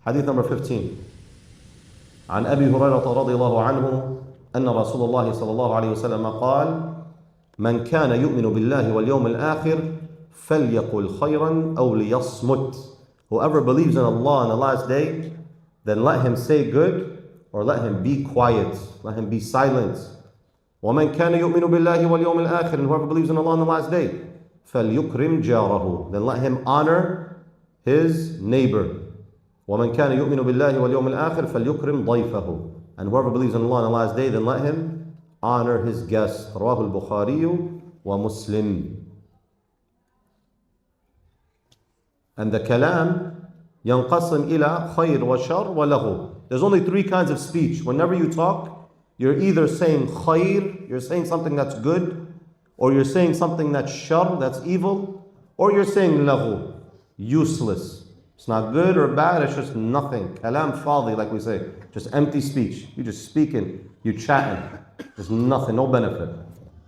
Hadith number 15. عن أبي هريرة رضي الله عنه أن رسول الله صلى الله عليه وسلم قال من كان يؤمن بالله واليوم الآخر فليقل خيرا أو ليصمت. Whoever believes in Allah on the last day, then let him say good or let him be quiet, let him be silent. ومن كان يؤمن بالله واليوم الآخر, and whoever believes in Allah on the last day, فليكرم جاره, then let him honor his neighbor. ومن كان يؤمن بالله واليوم الآخر فليكرم ضيفه, and whoever believes in Allah on the last day, then let him honor his guest. رواه البخاري ومسلم. And the kalam ينقسم إلى خير وشر وله. There's only three kinds of speech. Whenever you talk, you're either saying khair, you're saying something that's good, or you're saying something that's shar, that's evil, or you're saying lahu, useless. It's not good or bad, it's just nothing. Kalam fadi, like we say, just empty speech. You're just speaking, you're chatting. There's nothing, no benefit.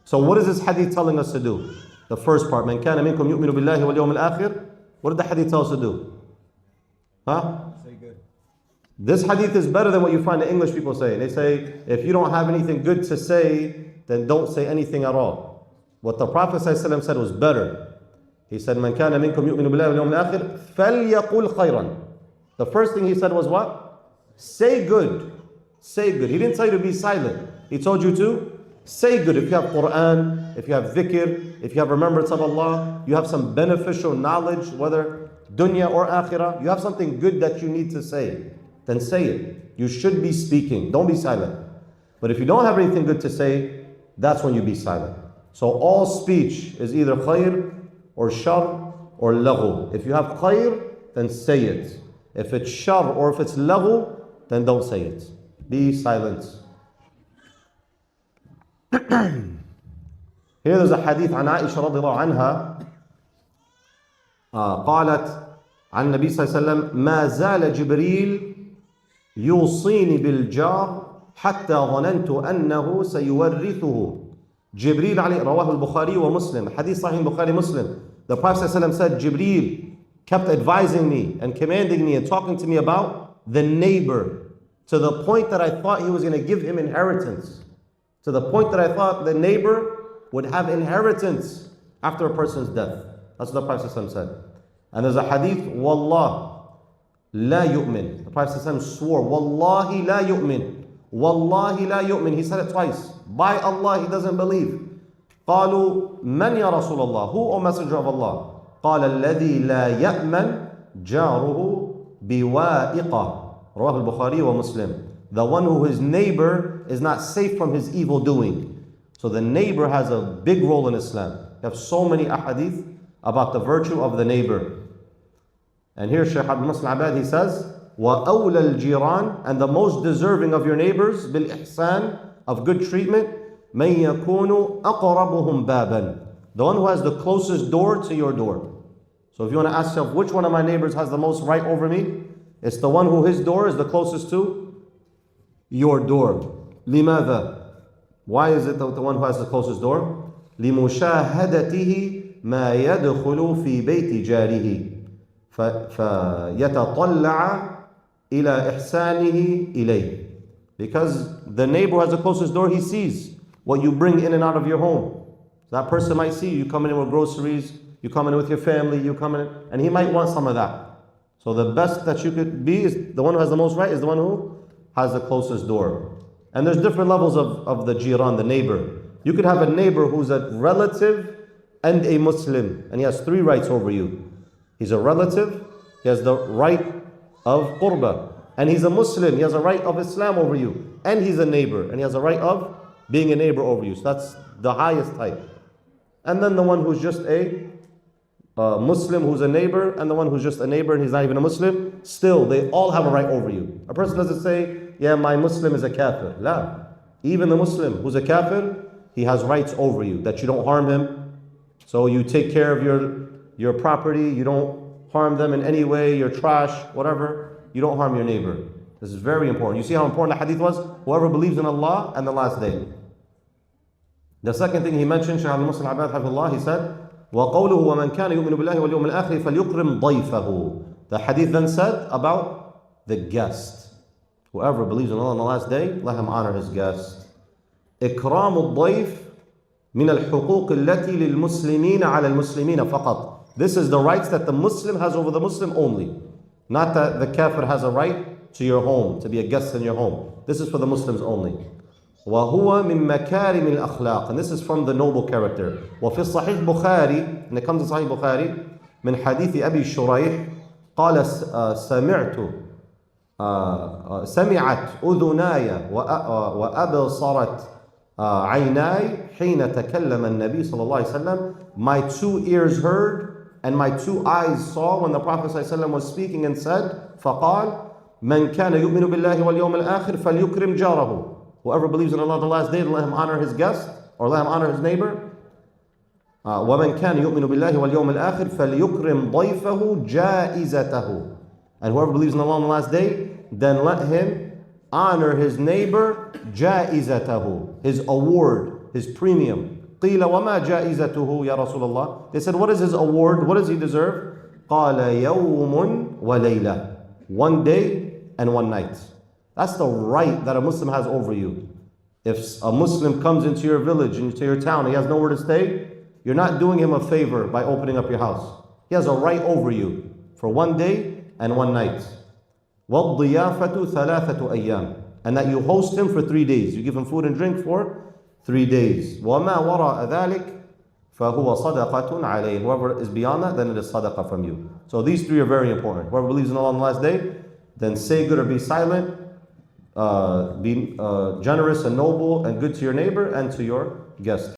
So what is this hadith telling us to do? The first part, من كان منكم يؤمن بالله واليوم الآخر. What did the hadith tell us to do? Huh? Say good. This hadith is better than what you find the English people say. They say, if you don't have anything good to say, then don't say anything at all. What the Prophet ﷺ said was better. He said, من كان منكم يؤمن بالله واليوم الآخر فليقل خيرا. The first thing he said was what? Say good. Say good. He didn't tell you to be silent. He told you to say good. If you have Quran, if you have dhikr, if you have remembrance of Allah, you have some beneficial knowledge, whether dunya or akhirah, you have something good that you need to say, then say it. You should be speaking. Don't be silent. But if you don't have anything good to say, that's when you be silent. So all speech is either khair or shar or laghu. If you have khair, then say it. If it's shar or if it's laghu, then don't say it. Be silent. Here there's a hadith عن عائشة رضي الله عنها قالت عن النبي صلى الله عليه وسلم ما زال جبريل يوصيني بالجار حتى ظننت أنه سيورثه. Jibreel عليه رواه البخاري ومسلم. Hadith Sahih Bukhari Muslim. The Prophet ﷺ said Jibreel kept advising me and commanding me and talking to me about the neighbor, to the point that I thought he was going to give him inheritance. To the point that I thought the neighbor would have inheritance after a person's death. That's what the Prophet ﷺ said. And there's a hadith, Wallah, la yu'min. The Prophet ﷺ swore, Wallahi la yu'min. Wallahi la yu'min. He said it twice. By Allah, he doesn't believe. قالوا من يا رسول الله? Who, O Messenger of Allah? قال الذي لا يأمن جاره بوائقة. رواه البخاري ومسلم. The one who his neighbor is not safe from his evil doing. So the neighbor has a big role in Islam. You have so many ahadith about the virtue of the neighbor. And here Shaykh Abdul Muhsin Abad, he says, وَأَوْلَى الْجِيرَانِ, and the most deserving of your neighbors, بِالْإِحْسَانِ, of good treatment, مَنْ يَكُونُ أَقْرَبُهُمْ بَابًا, the one who has the closest door to your door. So if you want to ask yourself, which one of my neighbors has the most right over me? It's the one who his door is the closest to your door. لِمَاذا? Why is it the one who has the closest door? لِمُشَاهَدَتِهِ مَا يَدْخُلُ فِي بَيْتِ جَارِهِ فَيَتَطَلَّعَ إِلَى إِحْسَانِهِ إِلَيْهِ. Because the neighbor who has the closest door, he sees what you bring in and out of your home. So that person might see you coming in with groceries, you coming in with your family, you coming in, and he might want some of that. So the best that you could be is the one who has the most right is the one who has the closest door. And there's different levels of the jiran, the neighbor. You could have a neighbor who's a relative and a Muslim, and he has three rights over you. He's a relative, he has the right of qurba, and he's a Muslim, he has a right of Islam over you, and he's a neighbor, and he has a right of being a neighbor over you. So that's the highest type. And then the one who's just a Muslim who's a neighbor, and the one who's just a neighbor and he's not even a Muslim, still they all have a right over you. A person doesn't say, yeah, my Muslim is a kafir. La. Even the Muslim who's a kafir, he has rights over you, that you don't harm him. So you take care of your property, you don't harm them in any way, your trash, whatever, you don't harm your neighbor. This is very important. You see how important the hadith was? Whoever believes in Allah and the last day. The second thing he mentioned, Shaykh Abdul Muhsin Abad Hafidhullah, he said, وَقَوْلُهُ وَمَنْ كَانَ يُؤْمِنُ بِاللَّهِ وَالْيَوْمِ الْآخِرِ فَلْيُكْرِمْ ضَيْفَهُ. The hadith then said about the guest. Whoever believes in Allah on the last day, let him honor his guest. إكرام الضيف من الحقوق التي للمسلمين على المسلمين فقط. This is the rights that the Muslim has over the Muslim only. Not that the kafir has a right to your home, to be a guest in your home. This is for the Muslims only. وهو من مكارم الأخلاق. And this is from the noble character. وفي الصحيح بخاري, and it comes in Sahih Bukhari, من حديث أبي شريح قال سمعت أذناي وأبصرت عيناي حين تكلم النبي صلى الله عليه وسلم. My 2 ears heard and my 2 eyes saw when the Prophet صلى الله عليه وسلم was speaking and said, فقال من كان يؤمن بالله واليوم الآخر فليكرم جاره. Whoever believes in Allah on the last day, let him honor his guest or let him honor his neighbor. ومن كان يؤمن بالله واليوم الآخر فليكرم ضيفه جائزته. And whoever believes in Allah on the last day, then let him honor his neighbor جائزته, his award, his premium. قيل وما جائزته يا رسول الله. They said, what is his award? What does he deserve? قال يوم وليلة. 1 day and 1 night. That's the right that a Muslim has over you. If a Muslim comes into your village, into your town, he has nowhere to stay, you're not doing him a favor by opening up your house. He has a right over you for 1 day and 1 night. وَالضِّيَافَةُ ثَلَاثَةُ أَيَّامٍ. And that you host him for 3 days. You give him food and drink for 3 days. وَمَا وَرَاءَ ذَلِكَ فَهُوَ صَدَقَةٌ عَلَيْهِ. Whoever is beyond that, then it is sadaqah from you. So these 3 are very important. Whoever believes in Allah on the last day, then say good or be silent. Be generous and noble and good to your neighbor and to your guest.